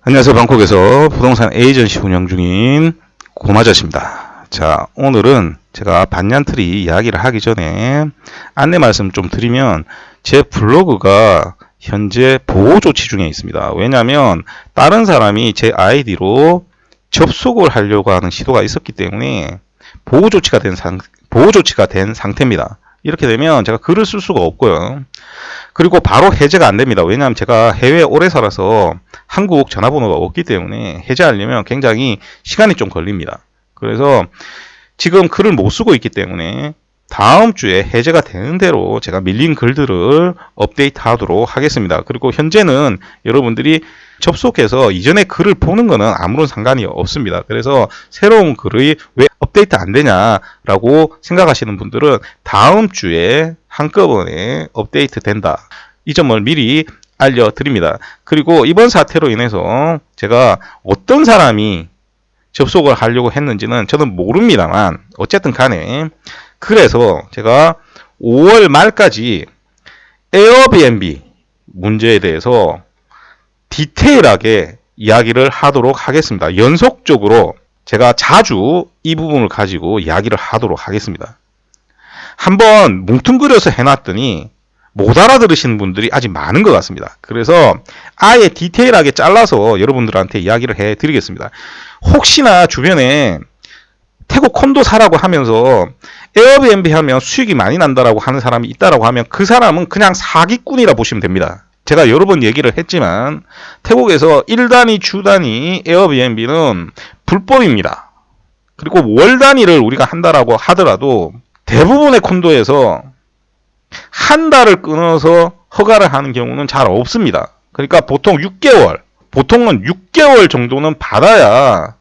안녕하세요. 방콕에서 부동산 에이전시 운영 중인 고마저씨입니다. 자, 오늘은 제가 반년트리 이야기를 하기 전에 안내 말씀 좀 드리면 제 블로그가 현재 보호 조치 중에 있습니다. 왜냐하면 다른 사람이 제 아이디로 접속을 하려고 하는 시도가 있었기 때문에 보호 조치가 된 상태입니다. 이렇게 되면 제가 글을 쓸 수가 없고요. 그리고 바로 해제가 안 됩니다. 왜냐하면 제가 해외에 오래 살아서 한국 전화번호가 없기 때문에 해제하려면 굉장히 시간이 좀 걸립니다. 그래서 지금 글을 못 쓰고 있기 때문에 다음 주에 해제가 되는 대로 제가 밀린 글들을 업데이트 하도록 하겠습니다. 그리고 현재는 여러분들이 접속해서 이전에 글을 보는 거는 아무런 상관이 없습니다. 그래서 새로운 글이 왜 업데이트 안 되냐라고 생각하시는 분들은 다음 주에 한꺼번에 업데이트 된다. 이 점을 미리 알려드립니다. 그리고 이번 사태로 인해서 제가 어떤 사람이 접속을 하려고 했는지는 저는 모릅니다만 어쨌든 간에 그래서 제가 5월 말까지 에어비앤비 문제에 대해서 디테일하게 이야기를 하도록 하겠습니다. 연속적으로 제가 자주 이 부분을 가지고 이야기를 하도록 하겠습니다. 한번 뭉뚱그려서 해놨더니 못 알아들으시는 분들이 아직 많은 것 같습니다. 그래서 아예 디테일하게 잘라서 여러분들한테 이야기를 해드리겠습니다. 혹시나 주변에 태국 콘도 사라고 하면서 에어비앤비 하면 수익이 많이 난다라고 하는 사람이 있다라고 하면 그 사람은 그냥 사기꾼이라 보시면 됩니다. 제가 여러 번 얘기를 했지만 태국에서 1단위, 주단위 에어비앤비는 불법입니다. 그리고 월 단위를 우리가 한다라고 하더라도 대부분의 콘도에서 한 달을 끊어서 허가를 하는 경우는 잘 없습니다. 그러니까 보통은 6개월 정도는 받아야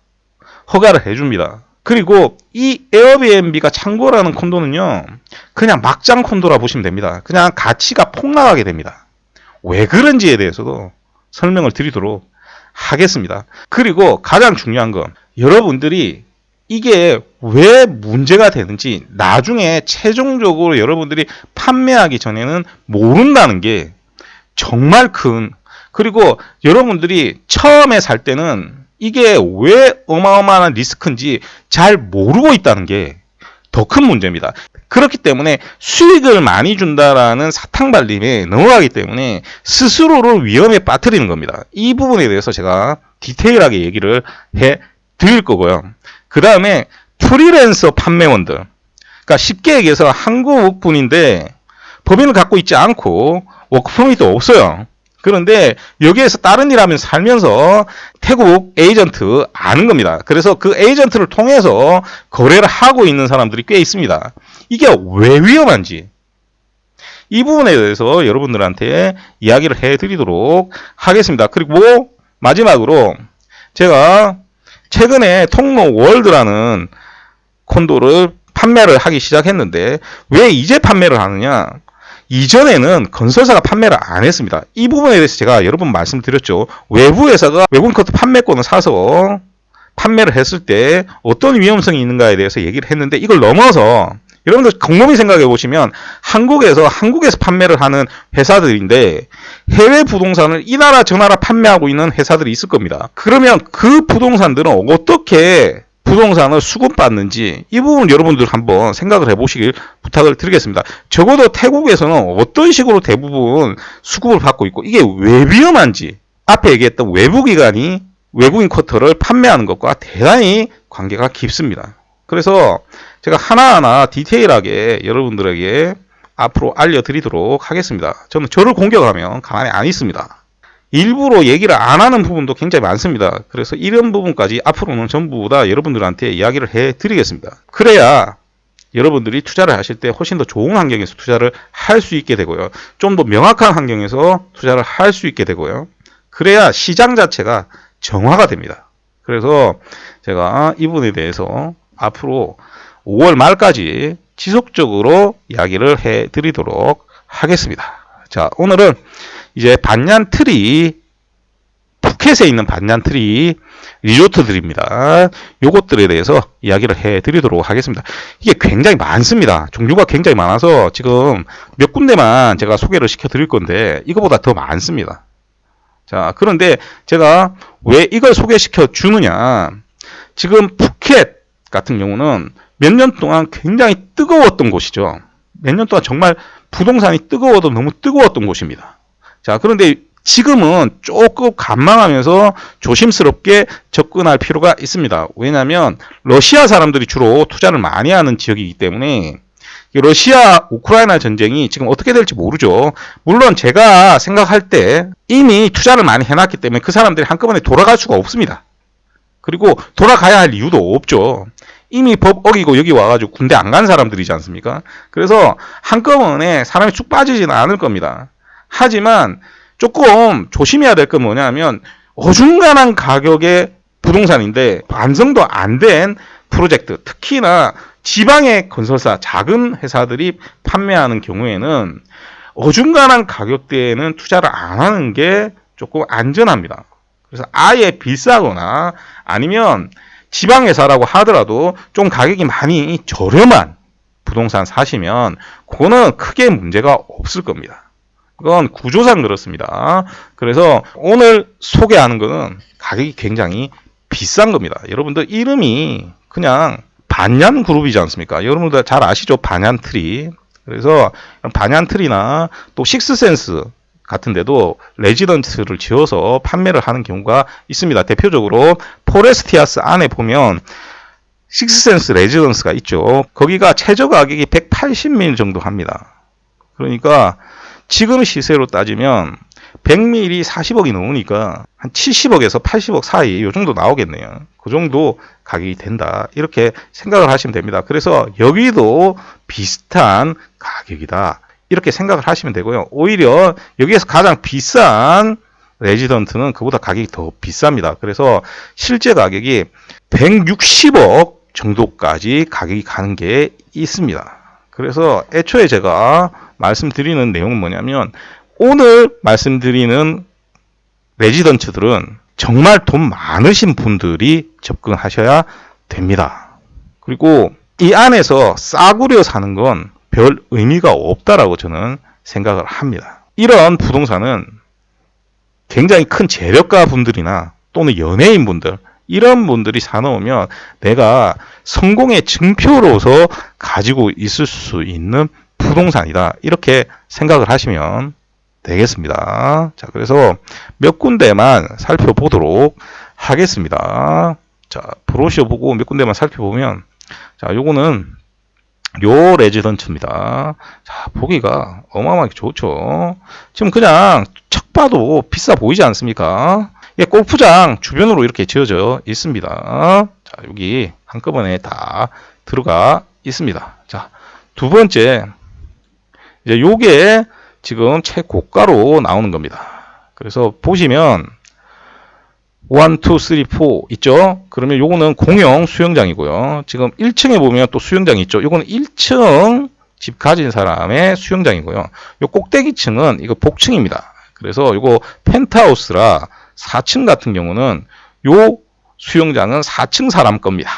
허가를 해줍니다. 그리고 이 에어비앤비가 창고라는 콘도는요, 그냥 막장 콘도라 보시면 됩니다. 그냥 가치가 폭락하게 됩니다. 왜 그런지에 대해서도 설명을 드리도록 하겠습니다. 그리고 가장 중요한 건 여러분들이 이게 왜 문제가 되는지 나중에 최종적으로 여러분들이 판매하기 전에는 모른다는 게 정말 큰, 그리고 여러분들이 처음에 살 때는 이게 왜 어마어마한 리스크인지 잘 모르고 있다는 게 더 큰 문제입니다. 그렇기 때문에 수익을 많이 준다라는 사탕발림에 넘어가기 때문에 스스로를 위험에 빠뜨리는 겁니다. 이 부분에 대해서 제가 디테일하게 얘기를 해 드릴 거고요. 그 다음에 프리랜서 판매원들, 그러니까 쉽게 얘기해서 한국 분인데 법인을 갖고 있지 않고 워크퍼밋도 없어요. 그런데 여기에서 다른 일 하면서 살면서 태국 에이전트 아는 겁니다. 그래서 그 에이전트를 통해서 거래를 하고 있는 사람들이 꽤 있습니다. 이게 왜 위험한지 이 부분에 대해서 여러분들한테 이야기를 해드리도록 하겠습니다. 그리고 마지막으로 제가 최근에 통로 월드라는 콘도를 판매를 하기 시작했는데 왜 이제 판매를 하느냐? 이전에는 건설사가 판매를 안 했습니다. 이 부분에 대해서 제가 여러 번 말씀드렸죠. 외부 회사가 외국인 콘도 판매권을 사서 판매를 했을 때 어떤 위험성이 있는가에 대해서 얘기를 했는데 이걸 넘어서 여러분들 곰곰이 생각해 보시면 한국에서 판매를 하는 회사들인데 해외 부동산을 이 나라 저 나라 판매하고 있는 회사들이 있을 겁니다. 그러면 그 부동산들은 어떻게 부동산을 수급받는지 이 부분 여러분들 한번 생각을 해보시길 부탁을 드리겠습니다. 적어도 태국에서는 어떤 식으로 대부분 수급을 받고 있고 이게 왜 위험한지 앞에 얘기했던 외부기관이 외국인 쿼터를 판매하는 것과 대단히 관계가 깊습니다. 그래서 제가 하나하나 디테일하게 여러분들에게 앞으로 알려드리도록 하겠습니다. 저는 저를 공격하면 가만히 안 있습니다. 일부러 얘기를 안 하는 부분도 굉장히 많습니다. 그래서 이런 부분까지 앞으로는 전부 다 여러분들한테 이야기를 해드리겠습니다. 그래야 여러분들이 투자를 하실 때 훨씬 더 좋은 환경에서 투자를 할 수 있게 되고요. 좀 더 명확한 환경에서 투자를 할 수 있게 되고요. 그래야 시장 자체가 정화가 됩니다. 그래서 제가 이 부분에 대해서 앞으로 5월 말까지 지속적으로 이야기를 해드리도록 하겠습니다. 자, 오늘은 이제 반년트리, 푸켓에 있는 반년트리 리조트들입니다. 요것들에 대해서 이야기를 해드리도록 하겠습니다. 이게 굉장히 많습니다. 종류가 굉장히 많아서 지금 몇 군데만 제가 소개를 시켜드릴 건데 이거보다 더 많습니다. 자, 그런데 제가 왜 이걸 소개시켜 주느냐. 지금 푸켓 같은 경우는 몇 년 동안 굉장히 뜨거웠던 곳이죠. 몇 년 동안 정말 부동산이 뜨거워도 너무 뜨거웠던 곳입니다. 자, 그런데 지금은 조금 관망하면서 조심스럽게 접근할 필요가 있습니다. 왜냐하면 러시아 사람들이 주로 투자를 많이 하는 지역이기 때문에 러시아 우크라이나 전쟁이 지금 어떻게 될지 모르죠. 물론 제가 생각할 때 이미 투자를 많이 해놨기 때문에 그 사람들이 한꺼번에 돌아갈 수가 없습니다. 그리고 돌아가야 할 이유도 없죠. 이미 법 어기고 여기 와가지고 군대 안 간 사람들이지 않습니까? 그래서 한꺼번에 사람이 쭉 빠지지는 않을 겁니다. 하지만 조금 조심해야 될 건 뭐냐면 어중간한 가격의 부동산인데 완성도 안 된 프로젝트, 특히나 지방의 건설사, 작은 회사들이 판매하는 경우에는 어중간한 가격대에는 투자를 안 하는 게 조금 안전합니다. 그래서 아예 비싸거나 아니면 지방회사라고 하더라도 좀 가격이 많이 저렴한 부동산 사시면 그거는 크게 문제가 없을 겁니다. 그건 구조상 그렇습니다. 그래서 오늘 소개하는 거는 가격이 굉장히 비싼 겁니다. 여러분들 이름이 그냥 반얀 그룹이지 않습니까? 여러분들 잘 아시죠? 반얀 트리. 그래서 반얀 트리나 또 식스센스 같은 데도 레지던트를 지어서 판매를 하는 경우가 있습니다. 대표적으로 포레스티아스 안에 보면 식스센스 레지던스가 있죠. 거기가 최저 가격이 180밀 정도 합니다. 그러니까 지금 시세로 따지면 100밀이 40억이 넘으니까 한 70억에서 80억 사이 이 정도 나오겠네요. 그 정도 가격이 된다. 이렇게 생각을 하시면 됩니다. 그래서 여기도 비슷한 가격이다. 이렇게 생각을 하시면 되고요. 오히려 여기에서 가장 비싼 레지던트는 그보다 가격이 더 비쌉니다. 그래서 실제 가격이 160억 정도까지 가격이 가는 게 있습니다. 그래서 애초에 제가 말씀드리는 내용은 뭐냐면 오늘 말씀드리는 레지던트들은 정말 돈 많으신 분들이 접근하셔야 됩니다. 그리고 이 안에서 싸구려 사는 건 별 의미가 없다라고 저는 생각을 합니다. 이런 부동산은 굉장히 큰 재력가 분들이나 또는 연예인 분들 이런 분들이 사놓으면 내가 성공의 증표로서 가지고 있을 수 있는 부동산이다. 이렇게 생각을 하시면 되겠습니다. 자, 그래서 몇 군데만 살펴보도록 하겠습니다. 자, 브로셔 보고 몇 군데만 살펴보면, 자, 요거는 요 레지던트입니다. 자, 보기가 어마어마하게 좋죠. 지금 그냥 척 봐도 비싸 보이지 않습니까? 예, 골프장 주변으로 이렇게 지어져 있습니다. 자, 여기 한꺼번에 다 들어가 있습니다. 자, 두 번째, 이제 요게 지금 최고가로 나오는 겁니다. 그래서 보시면 1, 2, 3, 4 있죠? 그러면 요거는 공용 수영장이고요. 지금 1층에 보면 또 수영장이 있죠. 요거는 1층 집 가진 사람의 수영장이고요. 요 꼭대기층은 이거 복층입니다. 그래서 요거 펜트하우스라 4층 같은 경우는 요 수영장은 4층 사람 겁니다.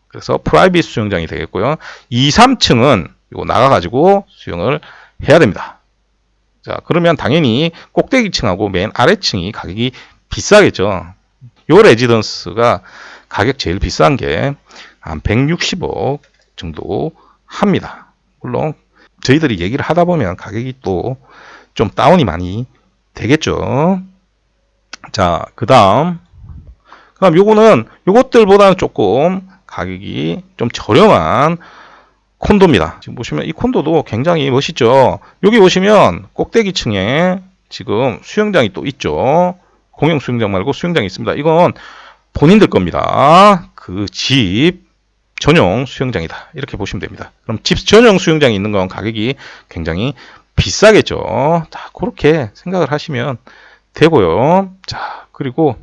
그래서 프라이빗 수영장이 되겠고요. 2, 3층은 요거 나가가지고 수영을 해야 됩니다. 자, 그러면 당연히 꼭대기층하고 맨 아래층이 가격이 비싸겠죠. 요 레지던스가 가격 제일 비싼 게 한 160억 정도 합니다. 물론 저희들이 얘기를 하다 보면 가격이 또 좀 다운이 많이 되겠죠. 자, 그다음 요거는 요것들보다는 조금 가격이 좀 저렴한 콘도입니다. 지금 보시면 이 콘도도 굉장히 멋있죠. 여기 보시면 꼭대기층에 지금 수영장이 또 있죠. 공용 수영장 말고 수영장이 있습니다. 이건 본인들 겁니다. 그 집 전용 수영장이다. 이렇게 보시면 됩니다. 그럼 집 전용 수영장이 있는 건 가격이 굉장히 비싸겠죠. 자, 그렇게 생각을 하시면 되고요. 자, 그리고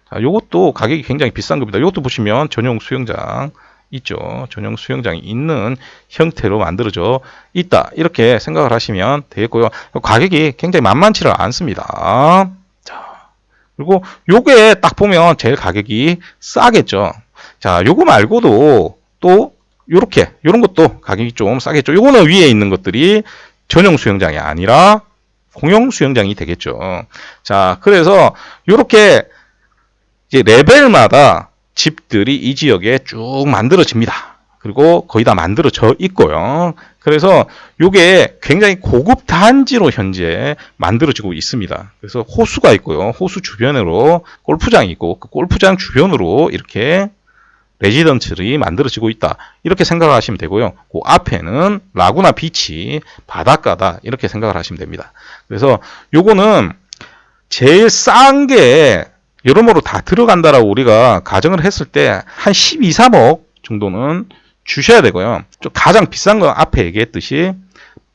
자, 요것도 가격이 굉장히 비싼 겁니다. 이것도 보시면 전용 수영장 있죠. 전용 수영장이 있는 형태로 만들어져 있다. 이렇게 생각을 하시면 되겠고요. 가격이 굉장히 만만치를 않습니다. 자, 그리고 요게 딱 보면 제일 가격이 싸겠죠. 자, 요거 말고도 또 요런 것도 가격이 좀 싸겠죠. 요거는 위에 있는 것들이 전용 수영장이 아니라 공용 수영장이 되겠죠. 자, 그래서 이렇게 이제 레벨마다 집들이 이 지역에 쭉 만들어집니다. 그리고 거의 다 만들어져 있고요. 그래서 이게 굉장히 고급 단지로 현재 만들어지고 있습니다. 그래서 호수가 있고요. 호수 주변으로 골프장이 있고 그 골프장 주변으로 이렇게 레지던트들이 만들어지고 있다. 이렇게 생각을 하시면 되고요. 그 앞에는 라구나 비치, 바닷가다. 이렇게 생각을 하시면 됩니다. 그래서 요거는 제일 싼 게 여러모로 다 들어간다라고 우리가 가정을 했을 때 한 12, 3억 정도는 주셔야 되고요. 좀 가장 비싼 건 앞에 얘기했듯이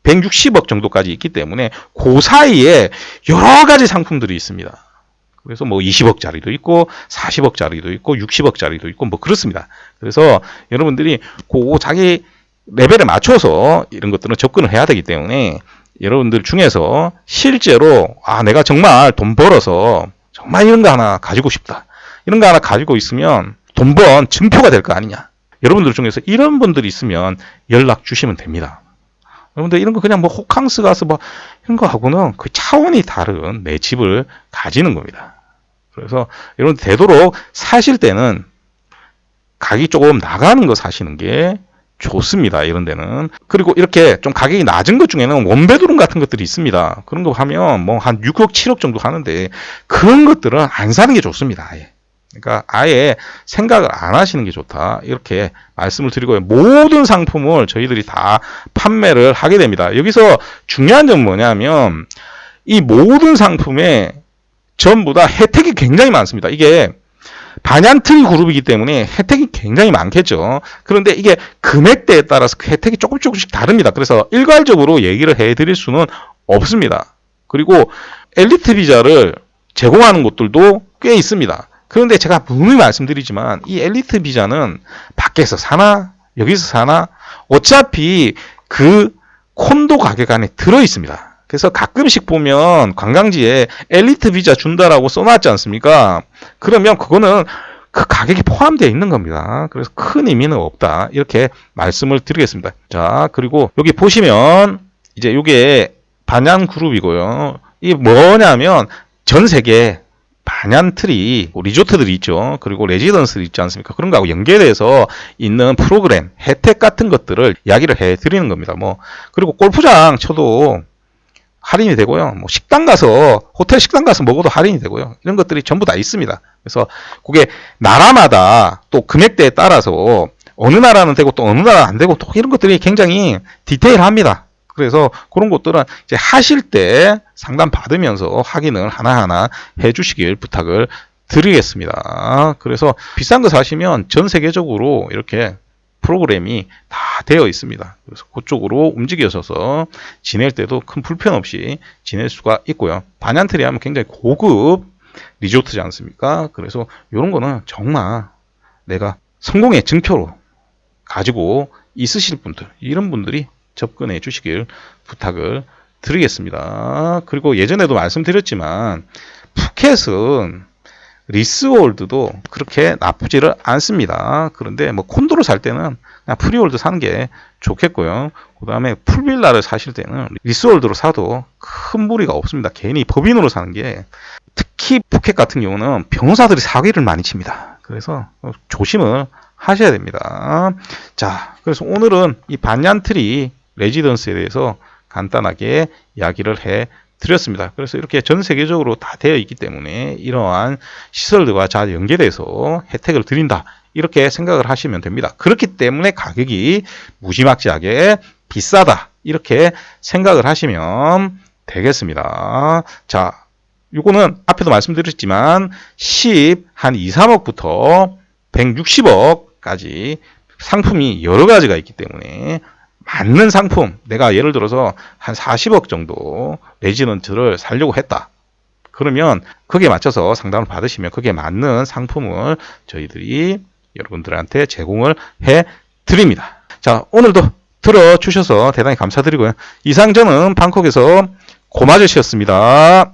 160억 정도까지 있기 때문에 그 사이에 여러 가지 상품들이 있습니다. 그래서 뭐 20억짜리도 있고 40억짜리도 있고 60억짜리도 있고 뭐 그렇습니다. 그래서 여러분들이 그 자기 레벨에 맞춰서 이런 것들은 접근을 해야 되기 때문에 여러분들 중에서 실제로 내가 정말 돈 벌어서 정말 이런 거 하나 가지고 싶다. 이런 거 하나 가지고 있으면 돈 번 증표가 될 거 아니냐. 여러분들 중에서 이런 분들이 있으면 연락 주시면 됩니다. 여러분들 이런 거 그냥 뭐 호캉스 가서 뭐 이런 거 하고는 그 차원이 다른 내 집을 가지는 겁니다. 그래서 여러분 되도록 사실 때는 가격이 조금 나가는 거 사시는 게 좋습니다. 이런 데는. 그리고 이렇게 좀 가격이 낮은 것 중에는 원베드룸 같은 것들이 있습니다. 그런 거 하면 뭐 한 6억, 7억 정도 하는데 그런 것들은 안 사는 게 좋습니다. 아예. 그러니까 아예 생각을 안 하시는 게 좋다. 이렇게 말씀을 드리고요. 모든 상품을 저희들이 다 판매를 하게 됩니다. 여기서 중요한 점은 뭐냐면 이 모든 상품에 전부 다 혜택이 굉장히 많습니다. 이게 반얀트리 그룹이기 때문에 혜택이 굉장히 많겠죠. 그런데 이게 금액대에 따라서 그 혜택이 조금씩 다릅니다. 그래서 일괄적으로 얘기를 해드릴 수는 없습니다. 그리고 엘리트 비자를 제공하는 곳들도 꽤 있습니다. 그런데 제가 분명히 말씀드리지만 이 엘리트 비자는 밖에서 사나 여기서 사나 어차피 그 콘도 가격 안에 들어 있습니다. 그래서 가끔씩 보면 관광지에 엘리트 비자 준다라고 써놨지 않습니까? 그러면 그거는 그 가격이 포함되어 있는 겁니다. 그래서 큰 의미는 없다. 이렇게 말씀을 드리겠습니다. 자, 그리고 여기 보시면 이제 이게 반얀 그룹이고요. 이게 뭐냐면 전 세계 반얀트리 리조트들이 있죠. 그리고 레지던스들이 있지 않습니까? 그런 거하고 연계돼서 있는 프로그램, 혜택 같은 것들을 이야기를 해 드리는 겁니다. 뭐 그리고 골프장 쳐도 할인이 되고요. 뭐 식당 가서 호텔 식당 가서 먹어도 할인이 되고요. 이런 것들이 전부 다 있습니다. 그래서 그게 나라마다 또 금액대에 따라서 어느 나라는 되고 또 어느 나라는 안 되고 또 이런 것들이 굉장히 디테일합니다. 그래서 그런 것들은 이제 하실 때 상담 받으면서 확인을 하나하나 해주시길 부탁을 드리겠습니다. 그래서 비싼 거 사시면 전 세계적으로 이렇게 프로그램이 다 되어 있습니다. 그래서 그쪽으로 움직여서 지낼 때도 큰 불편 없이 지낼 수가 있고요. 반얀트리 하면 굉장히 고급 리조트지 않습니까? 그래서 이런 거는 정말 내가 성공의 증표로 가지고 있으실 분들, 이런 분들이 접근해 주시길 부탁을 드리겠습니다. 그리고 예전에도 말씀드렸지만 푸켓은 리스월드도 그렇게 나쁘지를 않습니다. 그런데 뭐 콘도를 살 때는 그냥 프리월드 사는 게 좋겠고요. 그 다음에 풀빌라를 사실 때는 리스월드로 사도 큰 무리가 없습니다. 괜히 법인으로 사는 게, 특히 푸켓 같은 경우는 변호사들이 사기를 많이 칩니다. 그래서 조심을 하셔야 됩니다. 자, 그래서 오늘은 이 반얀트리 레지던스에 대해서 간단하게 이야기를 해 드렸습니다. 그래서 이렇게 전 세계적으로 다 되어 있기 때문에 이러한 시설들과 잘 연계돼서 혜택을 드린다. 이렇게 생각을 하시면 됩니다. 그렇기 때문에 가격이 무지막지하게 비싸다. 이렇게 생각을 하시면 되겠습니다. 자, 요거는 앞에도 말씀드렸지만 한 2, 3억부터 160억까지 상품이 여러 가지가 있기 때문에 맞는 상품, 내가 예를 들어서 한 40억 정도 레지던트를 사려고 했다. 그러면 거기에 맞춰서 상담을 받으시면 거기에 맞는 상품을 저희들이 여러분들한테 제공을 해 드립니다. 자, 오늘도 들어주셔서 대단히 감사드리고요. 이상 저는 방콕에서 고마주시였습니다.